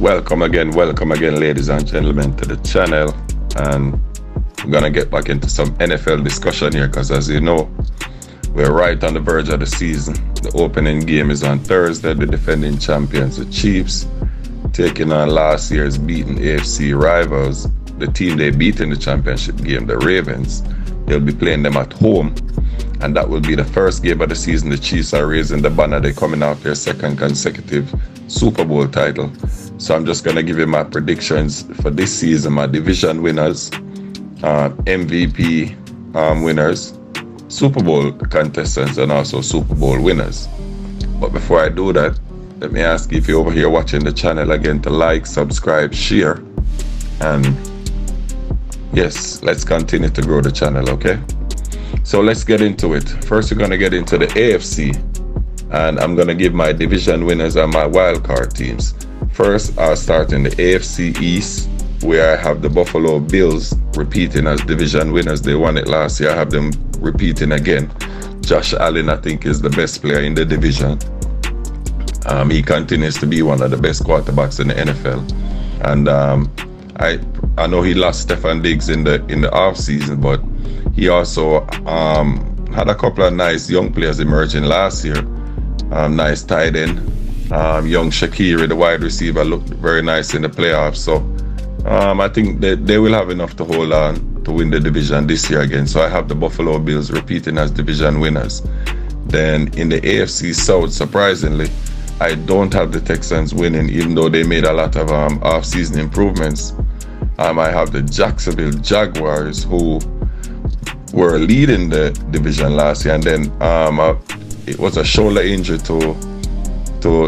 Welcome again, ladies and gentlemen, to the channel. And we're gonna get back into some NFL discussion here, because as you know, we're right on the verge of the season. The opening game is on Thursday. The defending champions, the Chiefs, taking on last year's beaten AFC rivals, the team they beat in the championship game, the Ravens. They'll be playing them at home, and that will be the first game of the season. The Chiefs are raising the banner. They're coming out their second consecutive Super Bowl title. So I'm just going to give you my predictions for this season, my division winners, MVP winners, Super Bowl contestants, and also Super Bowl winners. But before I do that, let me ask you, if you're over here watching the channel, again, to like, subscribe, share, and yes, let's continue to grow the channel, okay? So let's get into it. First, we're going to get into the AFC, and I'm going to give my division winners and my wildcard teams. First, I'll start in the AFC East, where I have the Buffalo Bills repeating as division winners. They won it last year. I have them repeating again. Josh Allen, I think, is the best player in the division. He continues to be one of the best quarterbacks in the NFL. And I know he lost Stefon Diggs in the off season, but he also had a couple of nice young players emerging last year. Nice tight end. Young Shaqiri, the wide receiver, looked very nice in the playoffs. So I think that they will have enough to hold on to win the division this year again. So I have the Buffalo Bills repeating as division winners. Then in the AFC South, surprisingly, I don't have the Texans winning, even though they made a lot of off-season improvements. I have the Jacksonville Jaguars, who were leading the division last year, and then it was a shoulder injury to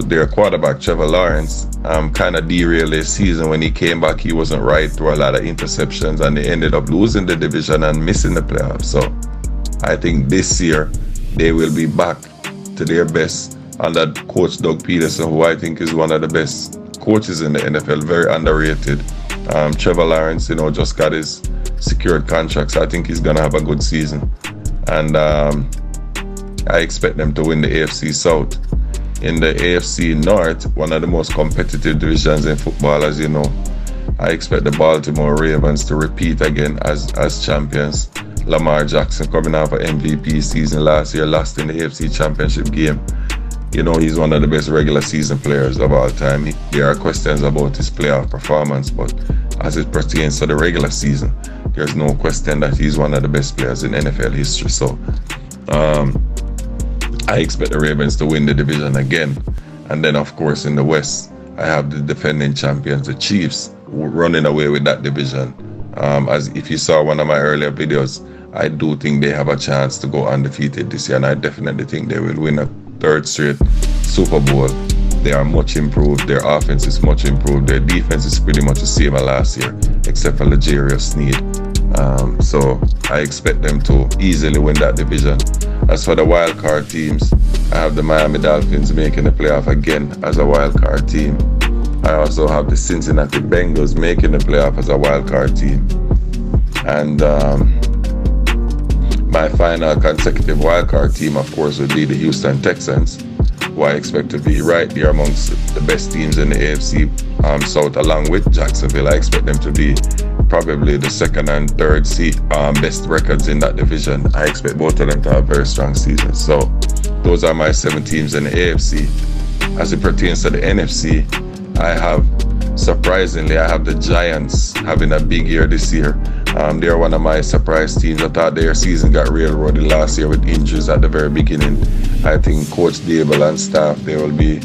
their quarterback, Trevor Lawrence. Kind of derailed his season. When he came back, he wasn't right, through a lot of interceptions, and they ended up losing the division and missing the playoffs. So I think this year they will be back to their best under Coach Doug Peterson, who I think is one of the best coaches in the NFL, very underrated. Trevor Lawrence, just got his secured contract, so I think he's gonna have a good season. And I expect them to win the AFC South. In the AFC North, one of the most competitive divisions in football, as you know, I expect the Baltimore Ravens to repeat again as champions. Lamar Jackson, coming off an MVP season last year, lost in the AFC Championship game. He's one of the best regular season players of all time. There are questions about his playoff performance, but as it pertains to the regular season, there's no question that he's one of the best players in NFL history. So I expect the Ravens to win the division again. And then, of course, in the West, I have the defending champions, the Chiefs, running away with that division. As if you saw one of my earlier videos, I do think they have a chance to go undefeated this year, and I definitely think they will win a third straight Super Bowl. They are much improved. Their offense is much improved. Their defense is pretty much the same as last year, except for L'Jarius Sneed. So I expect them to easily win that division. As for the wildcard teams, I have the Miami Dolphins making the playoff again as a wildcard team. I also have the Cincinnati Bengals making the playoff as a wildcard team. And my final consecutive wildcard team, of course, would be the Houston Texans, who I expect to be right there amongst the best teams in the AFC South, along with Jacksonville. I expect them to be probably the second and third best records in that division. I expect both of them to have very strong seasons. So those are my 7 teams in the AFC. As it pertains to the NFC, surprisingly, I have the Giants having a big year this year. They're one of my surprise teams. I thought their season got railroaded last year with injuries at the very beginning. I think Coach Dable and staff, they will be,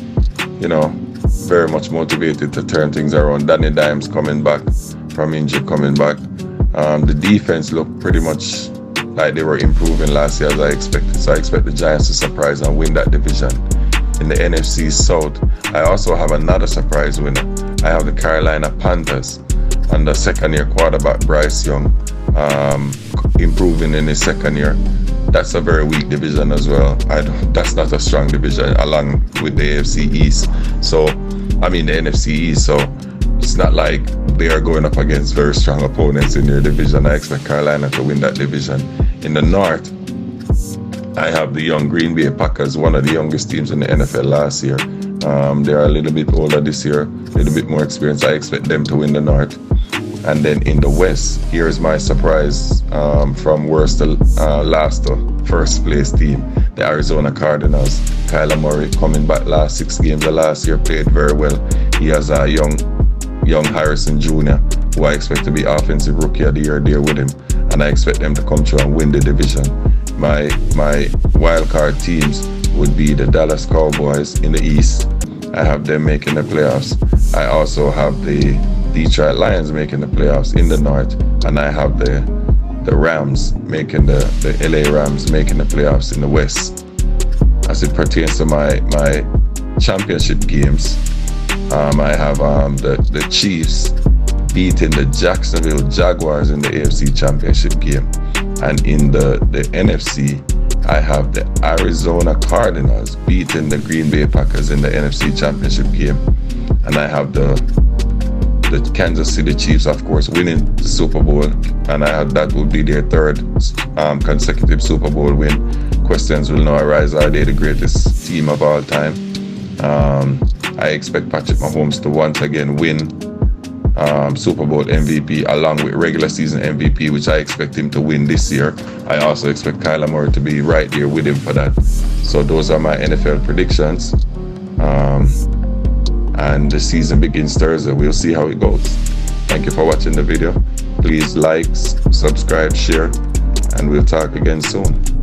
very much motivated to turn things around. Danny Dimes coming back from injury, the defense looked pretty much like they were improving last year, as I expected. So I expect the Giants to surprise and win that division. In the NFC South, I also have another surprise winner. I have the Carolina Panthers and the second-year quarterback Bryce Young improving in his second year. That's a very weak division as well. That's not a strong division, along with the AFC East. The NFC East. So it's not like they are going up against very strong opponents in their division. I expect Carolina to win that division. In the North, I have the young Green Bay Packers, one of the youngest teams in the NFL last year. They're a little bit older this year, a little bit more experience. I expect them to win the North. And then in the West, here's my surprise from worst to last to first place team, the Arizona Cardinals. Kyler Murray coming back last 6 games of last year, played very well. He has a young Harrison Jr., who I expect to be Offensive Rookie of the Year there with him. And I expect them to come through and win the division. My wildcard teams would be the Dallas Cowboys in the East. I have them making the playoffs. I also have the Detroit Lions making the playoffs in the North, and I have the Rams making the LA Rams making the playoffs in the West. As it pertains to my championship games, I have the Chiefs beating the Jacksonville Jaguars in the AFC Championship game, and in the NFC, I have the Arizona Cardinals beating the Green Bay Packers in the NFC Championship game, and I have the Kansas City Chiefs, of course, winning the Super Bowl, and that would be their 3rd consecutive Super Bowl win. Questions will now arise: are they the greatest team of all time? I expect Patrick Mahomes to once again win Super Bowl MVP along with regular season MVP, which I expect him to win this year. I also expect Kyler Murray to be right there with him for that. So those are my NFL predictions. And the season begins Thursday. We'll see how it goes. Thank you for watching the video. Please like, subscribe, share, and we'll talk again soon.